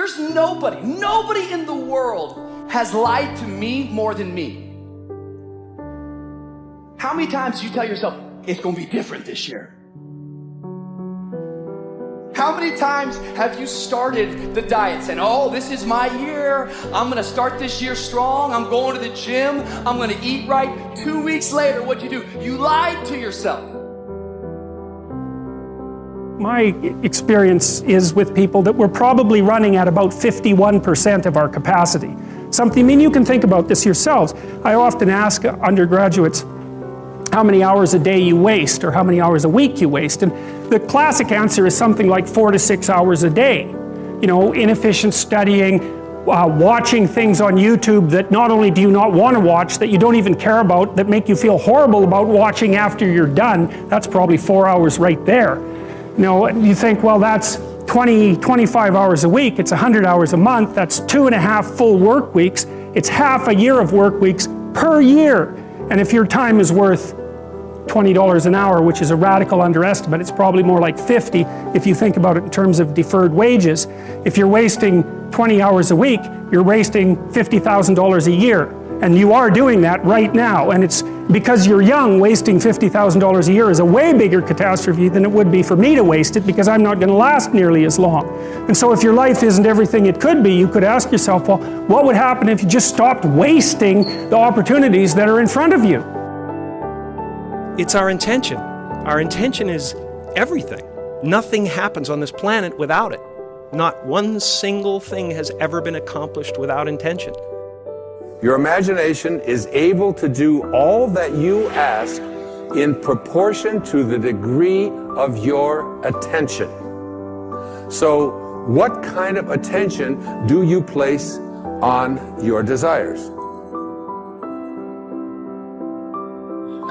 There's nobody in the world has lied to me more than me. How many times do you tell yourself, it's gonna be different this year? How many times have you started the diet saying, oh, this is my year. I'm gonna start this year strong. I'm going to the gym. I'm gonna eat right. 2 weeks later, what'd you do? You lied to yourself. My experience is with people that we're probably running at about 51% of our capacity. Something, I mean, you can think about this yourselves. I often ask undergraduates how many hours a day you waste or how many hours a week you waste. And the classic answer is something like 4 to 6 hours a day. You know, inefficient studying, watching things on YouTube that not only do you not want to watch, that you don't even care about, that make you feel horrible about watching after you're done. That's probably 4 hours right there. You know, you think, well, that's 25 hours a week, it's 100 hours a month, that's 2.5 full work weeks, it's half a year of work weeks per year. And if your time is worth $20 an hour, which is a radical underestimate, it's probably more like 50 if you think about it in terms of deferred wages. If you're wasting 20 hours a week, you're wasting $50,000 a year. And you are doing that right now. And it's because you're young, wasting $50,000 a year is a way bigger catastrophe than it would be for me to waste it, because I'm not going to last nearly as long. And so if your life isn't everything it could be, you could ask yourself, well, what would happen if you just stopped wasting the opportunities that are in front of you? It's our intention. Our intention is everything. Nothing happens on this planet without it. Not one single thing has ever been accomplished without intention. Your imagination is able to do all that you ask in proportion to the degree of your attention. So, what kind of attention do you place on your desires?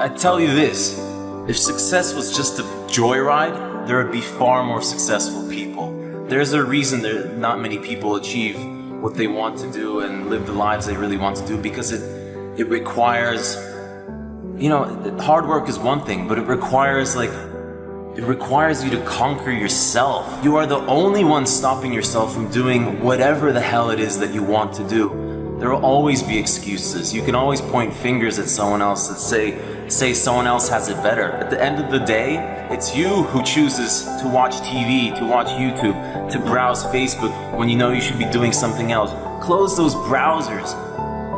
I tell you this, if success was just a joyride, there would be far more successful people. There's a reason that not many people achieve what they want to do and live the lives they really want to do, because it requires, you know, hard work is one thing, but it requires you to conquer yourself. You are the only one stopping yourself from doing whatever the hell it is that you want to do. There will always be excuses. You can always point fingers at someone else that say someone else has it better. At the end of the day, it's you who chooses to watch TV, to watch YouTube, to browse Facebook when you know you should be doing something else. Close those browsers.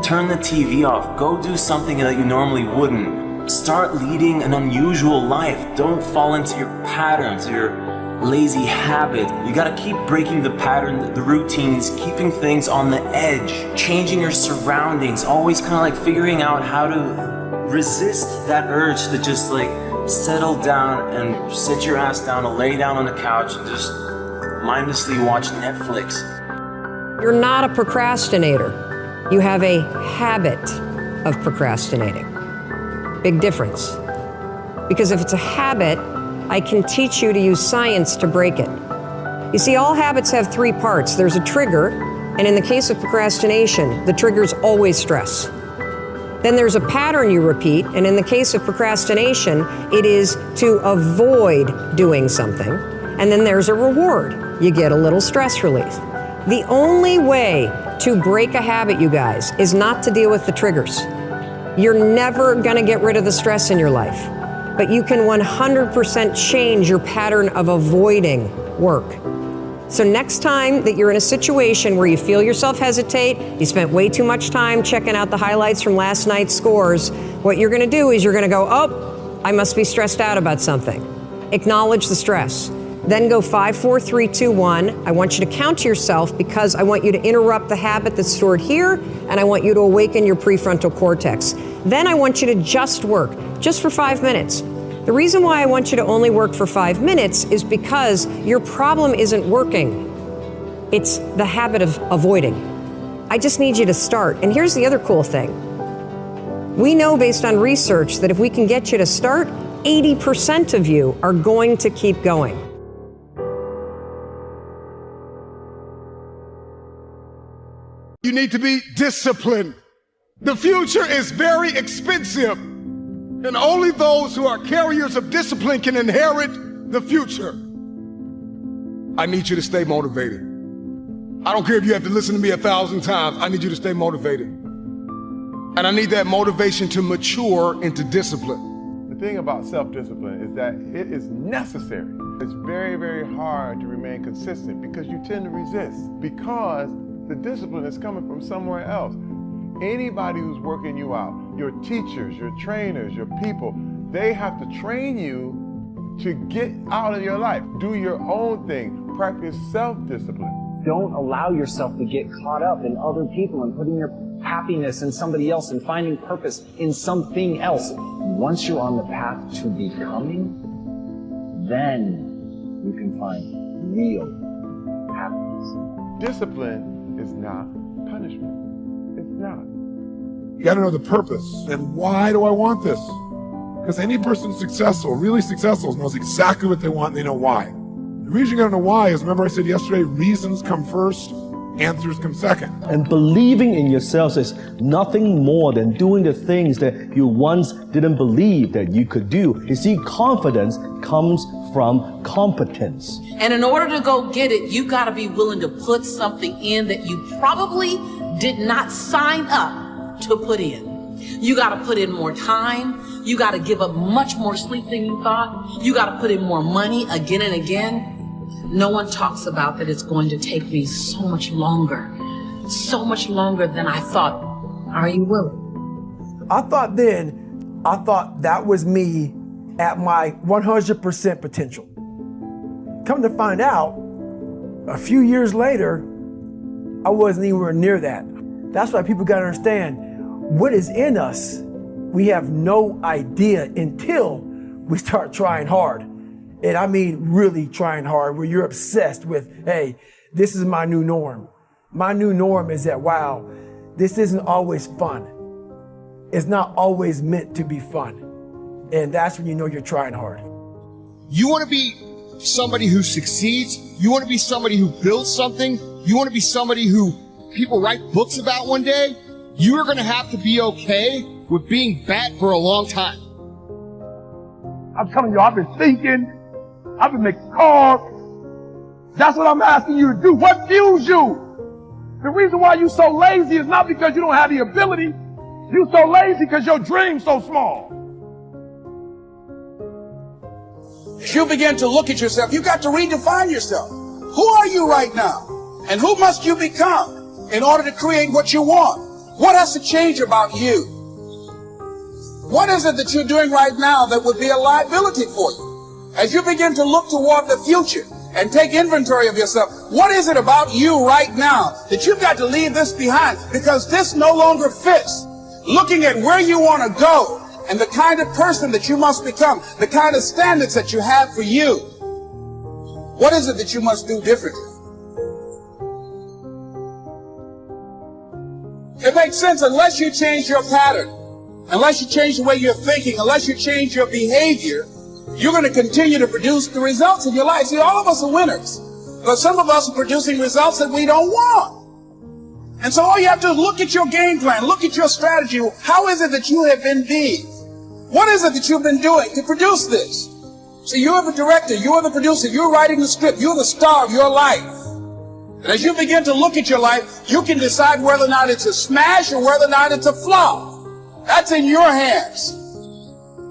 Turn the TV off. Go do something that you normally wouldn't. Start leading an unusual life. Don't fall into your patterns, your lazy habit. You gotta keep breaking the pattern, the routines, keeping things on the edge, changing your surroundings, always kind of like figuring out how to resist that urge to just like settle down and sit your ass down and lay down on the couch and just mindlessly watch Netflix. You're not a procrastinator. You have a habit of procrastinating. Big difference. Because if it's a habit, I can teach you to use science to break it. You see, all habits have 3 parts. There's a trigger, and in the case of procrastination, the trigger's always stress. Then there's a pattern you repeat, and in the case of procrastination, it is to avoid doing something. And then there's a reward. You get a little stress relief. The only way to break a habit, you guys, is not to deal with the triggers. You're never gonna get rid of the stress in your life, but you can 100% change your pattern of avoiding work. So next time that you're in a situation where you feel yourself hesitate, you spent way too much time checking out the highlights from last night's scores, what you're gonna do is you're gonna go, oh, I must be stressed out about something. Acknowledge the stress. Then go 5, 4, 3, 2, 1. I want you to count to yourself because I want you to interrupt the habit that's stored here, and I want you to awaken your prefrontal cortex. Then I want you to just work, just for 5 minutes. The reason why I want you to only work for 5 minutes is because your problem isn't working. It's the habit of avoiding. I just need you to start. And here's the other cool thing. We know based on research that if we can get you to start, 80% of you are going to keep going. You need to be disciplined. The future is very expensive, and only those who are carriers of discipline can inherit the future. I need you to stay motivated. I don't care if you have to listen to me 1,000 times. I need you to stay motivated. And I need that motivation to mature into discipline. The thing about self-discipline is that it is necessary. It's very, very hard to remain consistent because you tend to resist, because the discipline is coming from somewhere else. Anybody who's working you out, your teachers, your trainers, your people, they have to train you to get out of your life. Do your own thing. Practice self-discipline. Don't allow yourself to get caught up in other people and putting your happiness in somebody else and finding purpose in something else. Once you're on the path to becoming, then you can find real happiness. Discipline is not punishment. It's not. You gotta know the purpose. And why do I want this? Because any person successful, really successful, knows exactly what they want and they know why. The reason you gotta know why is, remember I said yesterday, reasons come first, answers come second. And believing in yourself is nothing more than doing the things that you once didn't believe that you could do. You see, confidence comes from competence. And in order to go get it, you gotta be willing to put something in that you probably did not sign up to put in. You gotta put in more time. You gotta give up much more sleep than you thought. You gotta put in more money again and again. No one talks about that it's going to take me so much longer than I thought. Are you willing? I thought that was me at my 100% potential. Come to find out, a few years later, I wasn't anywhere near that. That's why people gotta understand, what is in us, we have no idea until we start trying hard. And I mean really trying hard, where you're obsessed with, hey, this is my new norm. My new norm is that, wow, this isn't always fun. It's not always meant to be fun. And that's when you know you're trying hard. You wanna be somebody who succeeds? You wanna be somebody who builds something? You wanna be somebody who people write books about one day? You are gonna have to be okay with being bad for a long time. I'm telling you, I've been thinking, I've been making calls. That's what I'm asking you to do. What fuels you? The reason why you're so lazy is not because you don't have the ability. You're so lazy because your dream's so small. As you begin to look at yourself, you got to redefine yourself. Who are you right now? And who must you become in order to create what you want? What has to change about you? What is it that you're doing right now that would be a liability for you? As you begin to look toward the future and take inventory of yourself, what is it about you right now that you've got to leave this behind because this no longer fits? Looking at where you want to go and the kind of person that you must become, the kind of standards that you have for you. What is it that you must do differently? It makes sense unless you change your pattern, unless you change the way you're thinking, unless you change your behavior, you're going to continue to produce the results in your life. See, all of us are winners, but some of us are producing results that we don't want. And so all you have to do is look at your game plan, look at your strategy. How is it that you have been being? What is it that you've been doing to produce this? See, you're the director, you're the producer, you're writing the script, you're the star of your life. And as you begin to look at your life, you can decide whether or not it's a smash or whether or not it's a flop. That's in your hands.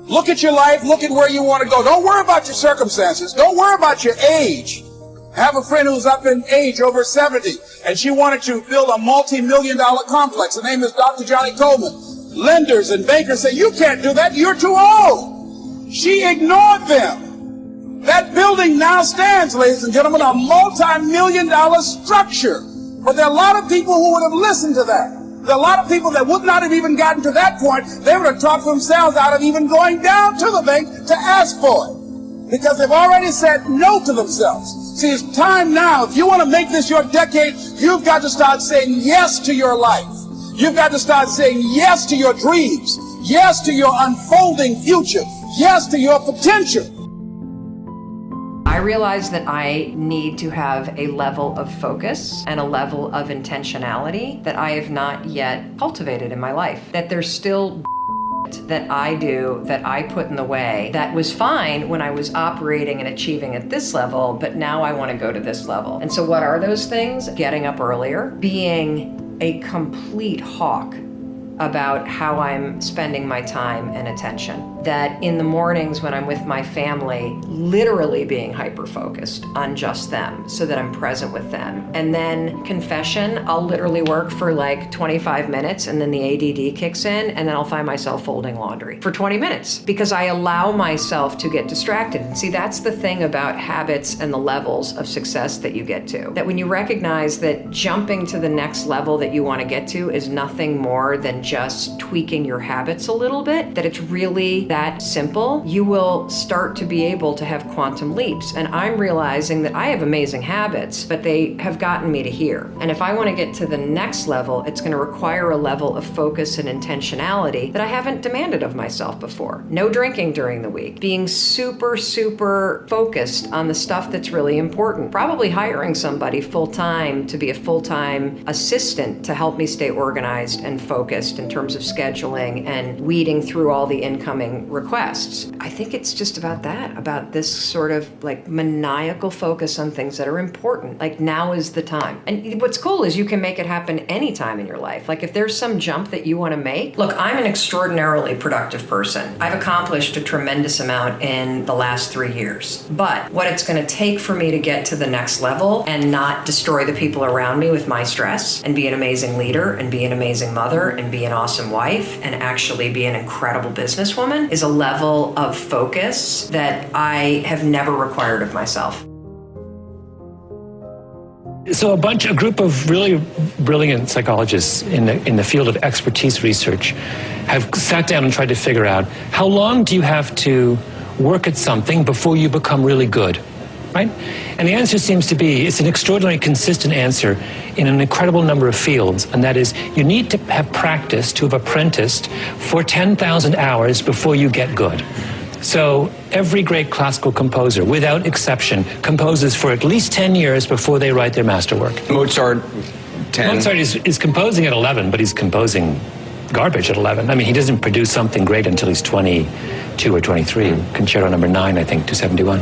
Look at your life, look at where you want to go. Don't worry about your circumstances. Don't worry about your age. I have a friend who's up in age, over 70, and she wanted to build a multi-million-dollar complex. Her name is Dr. Johnny Coleman. Lenders and bankers say, you can't do that, you're too old. She ignored them. That building now stands, ladies and gentlemen, a multi-million-dollar structure. But there are a lot of people who would have listened to that. There are a lot of people that would not have even gotten to that point. They would have talked themselves out of even going down to the bank to ask for it. Because they've already said no to themselves. See, it's time now. If you want to make this your decade, you've got to start saying yes to your life. You've got to start saying yes to your dreams. Yes to your unfolding future. Yes to your potential. I realize that I need to have a level of focus and a level of intentionality that I have not yet cultivated in my life. That there's still that I do, that I put in the way, that was fine when I was operating and achieving at this level, but now I want to go to this level. And so what are those things? Getting up earlier, being a complete hawk about how I'm spending my time and attention. That in the mornings when I'm with my family, literally being hyper-focused on just them so that I'm present with them. And then confession, I'll literally work for like 25 minutes and then the ADD kicks in and then I'll find myself folding laundry for 20 minutes because I allow myself to get distracted. And see, that's the thing about habits and the levels of success that you get to. That when you recognize that jumping to the next level that you want to get to is nothing more than just tweaking your habits a little bit, that it's really that simple, you will start to be able to have quantum leaps. And I'm realizing that I have amazing habits, but they have gotten me to here. And if I want to get to the next level, it's going to require a level of focus and intentionality that I haven't demanded of myself before. No drinking during the week, being super, super focused on the stuff that's really important. Probably hiring somebody full-time to be a full-time assistant to help me stay organized and focused in terms of scheduling and weeding through all the incoming requests. I think it's just about that, about this sort of like maniacal focus on things that are important. Like now is the time. And what's cool is you can make it happen anytime in your life. Like if there's some jump that you want to make, look, I'm an extraordinarily productive person. I've accomplished a tremendous amount in the last 3 years. But what it's going to take for me to get to the next level and not destroy the people around me with my stress and be an amazing leader and be an amazing mother and be an awesome wife and actually be an incredible businesswoman is a level of focus that I have never required of myself. So a group of really brilliant psychologists in the field of expertise research have sat down and tried to figure out how long do you have to work at something before you become really good, right? And the answer seems to be, it's an extraordinarily consistent answer in an incredible number of fields, and that is you need to have practice, to have apprenticed for 10,000 hours before you get good. So every great classical composer, without exception, composes for at least 10 years before they write their masterwork. Mozart, 10. Mozart is composing at 11, but he's composing garbage at 11. I mean, he doesn't produce something great until he's 22 or 23. Concerto number 9, I think, 271.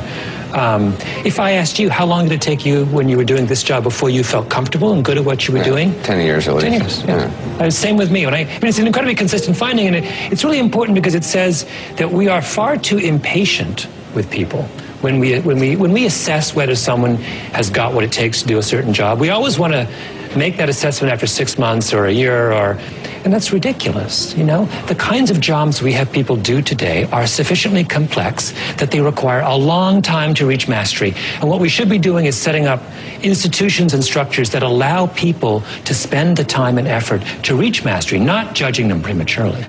If I asked you, how long did it take you when you were doing this job before you felt comfortable and good at what you were doing? 10 years at least. 10 years, yeah. Same with me. I mean, it's an incredibly consistent finding, and it's really important because it says that we are far too impatient with people. When we assess whether someone has got what it takes to do a certain job, we always want to make that assessment after 6 months or a year, and that's ridiculous, you know? The kinds of jobs we have people do today are sufficiently complex that they require a long time to reach mastery. And what we should be doing is setting up institutions and structures that allow people to spend the time and effort to reach mastery, not judging them prematurely.